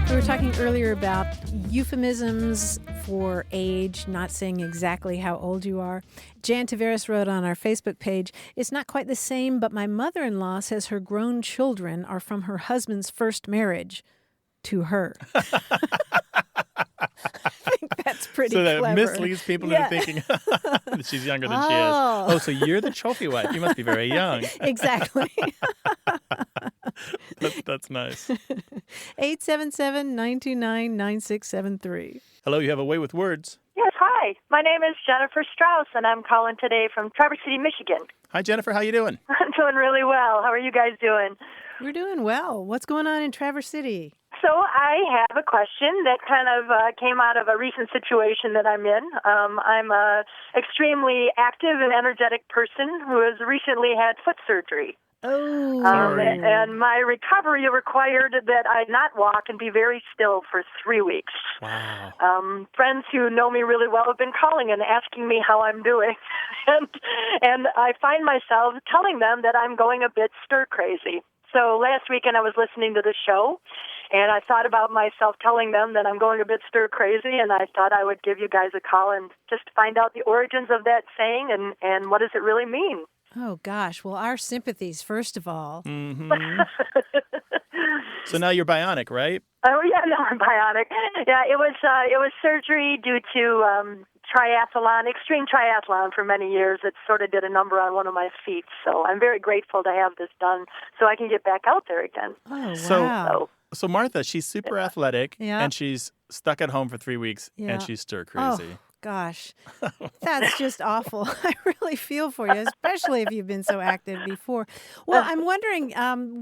We were talking earlier about euphemisms for age, not saying exactly how old you are. Jan Tavares wrote on our Facebook page, "It's not quite the same, but my mother-in-law says her grown children are from her husband's first marriage to her." I think that's pretty clever. So that misleads people into thinking that she's younger than she is. Oh, so you're the trophy wife. You must be very young. Exactly. That's nice. 877-929-9673. Hello, you have a way with words. Yes, hi. My name is Jennifer Strauss, and I'm calling today from Traverse City, Michigan. Hi, Jennifer. How you doing? I'm doing really well. How are you guys doing? We're doing well. What's going on in Traverse City? So I have a question that kind of came out of a recent situation that I'm in. I'm an extremely active and energetic person who has recently had foot surgery. Oh. And my recovery required that I not walk and be very still for 3 weeks. Wow. Friends who know me really well have been calling and asking me how I'm doing. and I find myself telling them that I'm going a bit stir crazy. So last weekend I was listening to the show, And I thought about myself telling them that I'm going a bit stir crazy, and I thought I would give you guys a call and just find out the origins of that saying and what does it really mean. Oh, gosh. Well, our sympathies, first of all. Mm-hmm. So now you're bionic, right? Oh, yeah, no, I'm bionic. Yeah, it was surgery due to triathlon, extreme triathlon for many years. It sort of did a number on one of my feet. So I'm very grateful to have this done so I can get back out there again. Oh, wow. So Martha, she's super athletic, Yeah. and she's stuck at home for 3 weeks, Yeah. and she's stir crazy. Oh, gosh. That's just awful. I really feel for you, especially if you've been so active before. Well, I'm wondering,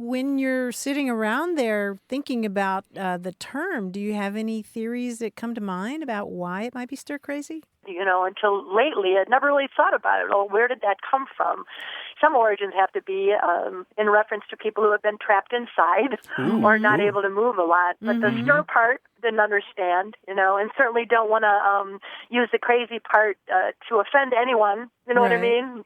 when you're sitting around there thinking about the term, do you have any theories that come to mind about why it might be stir crazy? Until lately, I'd never really thought about it. Well, where did that come from? Some origins have to be in reference to people who have been trapped inside or not able to move a lot. But the stir part, didn't understand, and certainly don't want to use the crazy part to offend anyone, you know what I mean,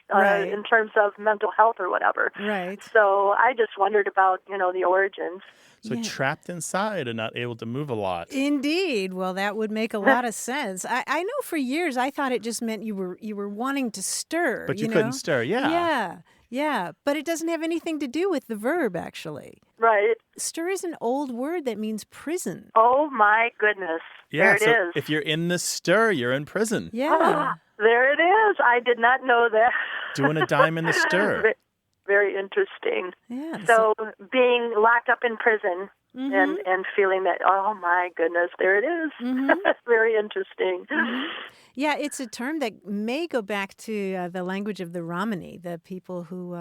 in terms of mental health or whatever. Right. So I just wondered about, the origins. So trapped inside and not able to move a lot. Indeed. Well, that would make a lot of sense. I know for years I thought it just meant you were wanting to stir. But you couldn't stir, Yeah. Yeah. But it doesn't have anything to do with the verb, actually. Right. Stir is an old word that means prison. Oh, my goodness. Yeah, there it is. If you're in the stir, you're in prison. Yeah. There it is. I did not know that. Doing a dime in the stir. Very interesting. Yeah. So being locked up in prison and feeling that, oh, my goodness, there it is. Very interesting. Yeah, it's a term that may go back to the language of the Romani, the people who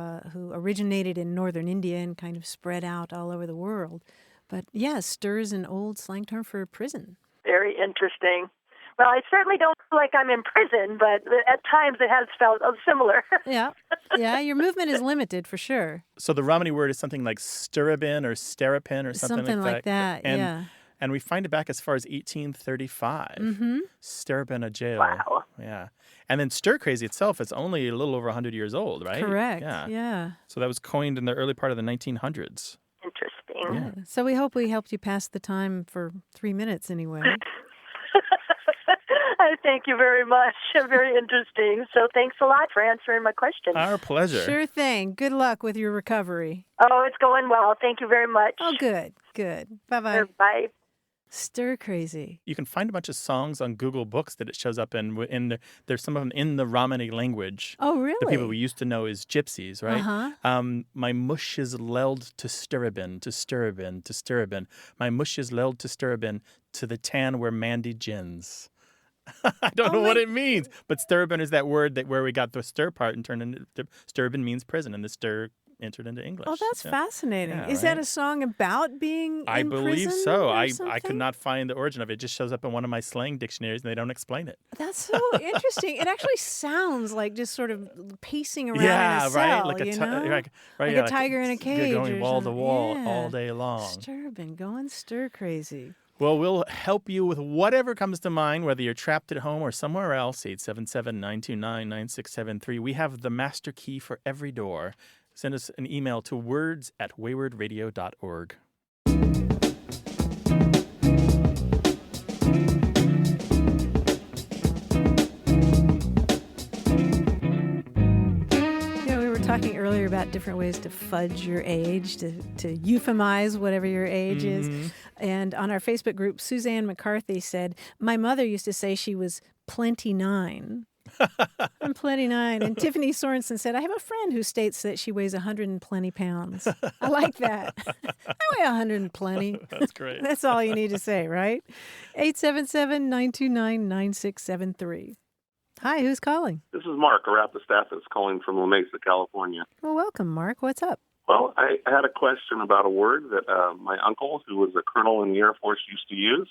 originated in northern India and kind of spread out all over the world. But yeah, stir is an old slang term for prison. Very interesting. Well, I certainly don't feel like I'm in prison, but at times it has felt similar. Yeah, your movement is limited for sure. So the Romani word is something like stirabin or sterapin or something like that. And we find it back as far as 1835. Stirabin, a jail. Wow. Yeah. And then stir crazy itself is only a little over 100 years old, right? Correct. Yeah. So that was coined in the early part of the 1900s. Interesting. Yeah. So we hope we helped you pass the time for 3 minutes anyway. Thank you very much. Very interesting. So thanks a lot for answering my question. Our pleasure. Sure thing. Good luck with your recovery. Oh, it's going well. Thank you very much. Oh, good. Bye-bye. Bye. Stir crazy. You can find a bunch of songs on Google Books that it shows up in. There's some of them in the Romani language. Oh, really? The people we used to know as gypsies, right? Uh-huh. My mush is leld to stirabin, to stirabin, to stirabin. My mush is leld to stirabin, to the tan where Mandy gins. I don't know what it means, but stirabin is that word where we got the stir part and turned into stirabin means prison, and the stir entered into English. Oh, that's fascinating. Yeah, is that a song about being I in believe prison so. or I something? could not find the origin of it. It just shows up in one of my slang dictionaries, and they don't explain it. That's so interesting. It actually sounds like just sort of pacing around in a cell, right, like a tiger in a cage, going wall to wall Yeah. all day long. Disturbing, going stir crazy. Well, we'll help you with whatever comes to mind, whether you're trapped at home or somewhere else. 877-929-9673. We have the master key for every door. Send us an email to words@waywardradio.org. Talking earlier about different ways to fudge your age, to euphemize whatever your age is. And on our Facebook group, Suzanne McCarthy said, my mother used to say she was plenty-9. I'm plenty-9. And Tiffany Sorensen said, I have a friend who states that she weighs 120 pounds. I like that. I weigh 120. That's great. That's all you need to say, right? 877-929-9673. Hi, who's calling? This is Mark Arapastathis calling from La Mesa, California. Well, welcome, Mark. What's up? Well, I had a question about a word that my uncle, who was a colonel in the Air Force, used to use.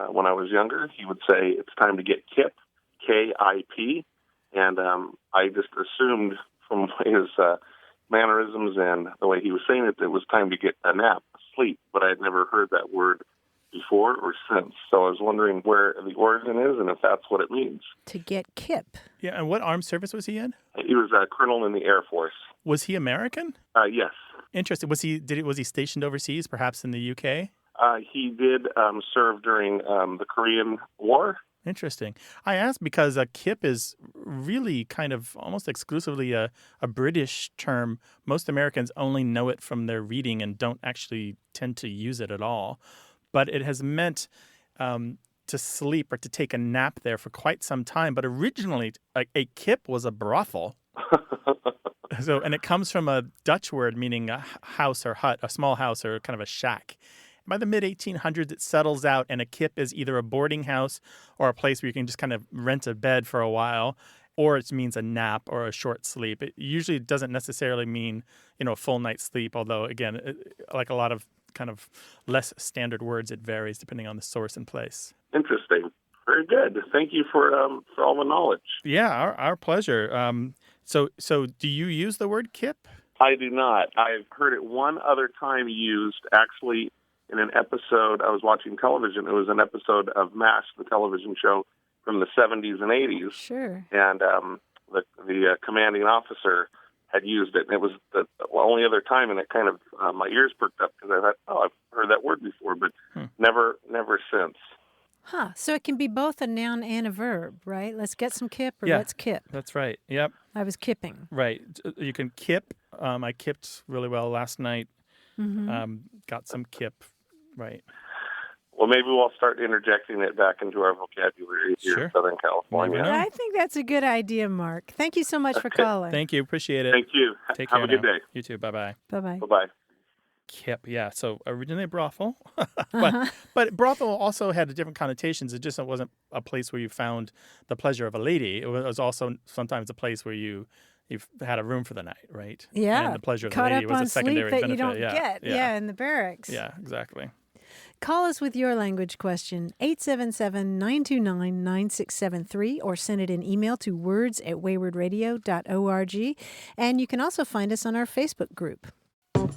When I was younger, he would say, it's time to get KIP, K-I-P. And I just assumed from his mannerisms and the way he was saying it, that it was time to get a nap, sleep. But I had never heard that word before or since. So I was wondering where the origin is and if that's what it means. To get KIP. Yeah, and what armed service was he in? He was a colonel in the Air Force. Was he American? Yes. Interesting. Was he stationed overseas, perhaps in the UK? He did serve during the Korean War. Interesting. I asked because a kip is really kind of almost exclusively a British term. Most Americans only know it from their reading and don't actually tend to use it at all. But it has meant to sleep or to take a nap there for quite some time. But originally, a kip was a brothel. And it comes from a Dutch word meaning a house or hut, a small house or kind of a shack. By the mid-1800s, it settles out, and a kip is either a boarding house or a place where you can just kind of rent a bed for a while, or it means a nap or a short sleep. It usually doesn't necessarily mean, a full night's sleep, although, again, like a lot of kind of less standard words, it varies depending on the source and place. Interesting. Very good. Thank you for all the knowledge. Yeah, our pleasure. So do you use the word kip? I do not. I've heard it one other time used, actually, in an episode. I was watching television. It was an episode of MASH, the television show from the 70s and 80s. Sure. And the commanding officer had used it. And it was the only other time, and it kind of, my ears perked up because I thought, I've heard that word before, but never since. Huh. So it can be both a noun and a verb, right? Let's get some kip or let's kip. That's right. Yep. I was kipping. Right. You can kip. I kipped really well last night. Mm-hmm. Got some kip. Right. Well, maybe we'll start interjecting it back into our vocabulary here in Southern California. I think that's a good idea, Mark. Thank you so much for calling. Thank you. Appreciate it. Thank you. Take Have care a good day. You too. Bye-bye. Bye-bye. Bye-bye. Kip, yeah. So originally a brothel, but brothel also had different connotations. It just wasn't a place where you found the pleasure of a lady. It was also sometimes a place where you had a room for the night, right? Yeah. And the pleasure of the Caught lady up was on a secondary sleep that benefit. you don't get. Yeah, in the barracks. Yeah, exactly. Call us with your language question, 877-929-9673, or send it in email to words@waywardradio.org. And you can also find us on our Facebook group. All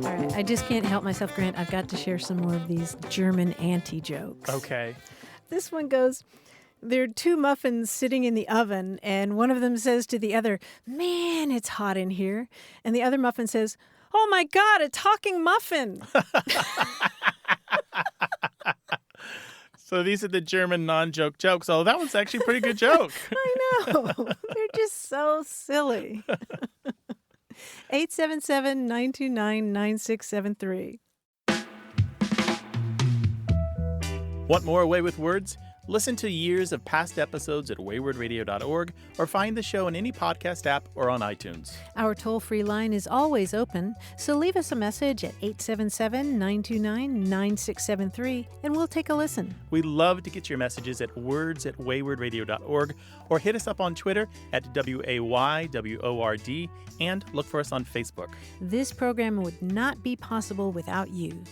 right, I just can't help myself, Grant. I've got to share some more of these German anti-jokes. Okay. This one goes... There are two muffins sitting in the oven, and one of them says to the other, "Man, it's hot in here." And the other muffin says, "Oh my God, a talking muffin." So these are the German non-joke jokes. Oh, that was actually a pretty good joke. I know. They're just so silly. 877-929-9673. Want more Away with Words? Listen to years of past episodes at waywardradio.org or find the show in any podcast app or on iTunes. Our toll-free line is always open, so leave us a message at 877-929-9673 and we'll take a listen. We'd love to get your messages at words@waywardradio.org or hit us up on Twitter at WAYWORD and look for us on Facebook. This program would not be possible without you.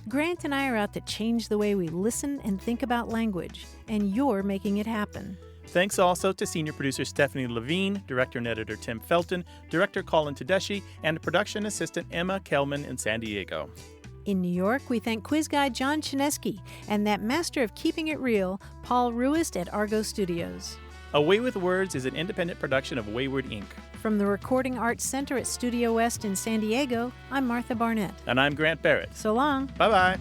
Grant and I are out to change the way we listen and think about language, and you're making it happen. Thanks also to senior producer Stephanie Levine, director and editor Tim Felton, director Colin Tedeschi, and production assistant Emma Kelman in San Diego. In New York, we thank quiz guy John Chinesky and that master of keeping it real, Paul Ruist at Argo Studios. Away with Words is an independent production of Wayward, Inc. From the Recording Arts Center at Studio West in San Diego, I'm Martha Barnett. And I'm Grant Barrett. So long. Bye-bye.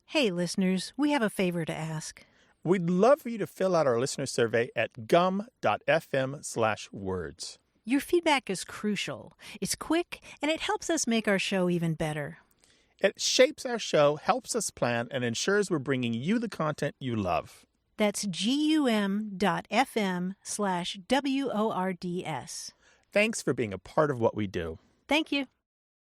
Hey, listeners, we have a favor to ask. We'd love for you to fill out our listener survey at gum.fm/words. Your feedback is crucial. It's quick, and it helps us make our show even better. It shapes our show, helps us plan, and ensures we're bringing you the content you love. That's gum.fm/WORDS. Thanks for being a part of what we do. Thank you.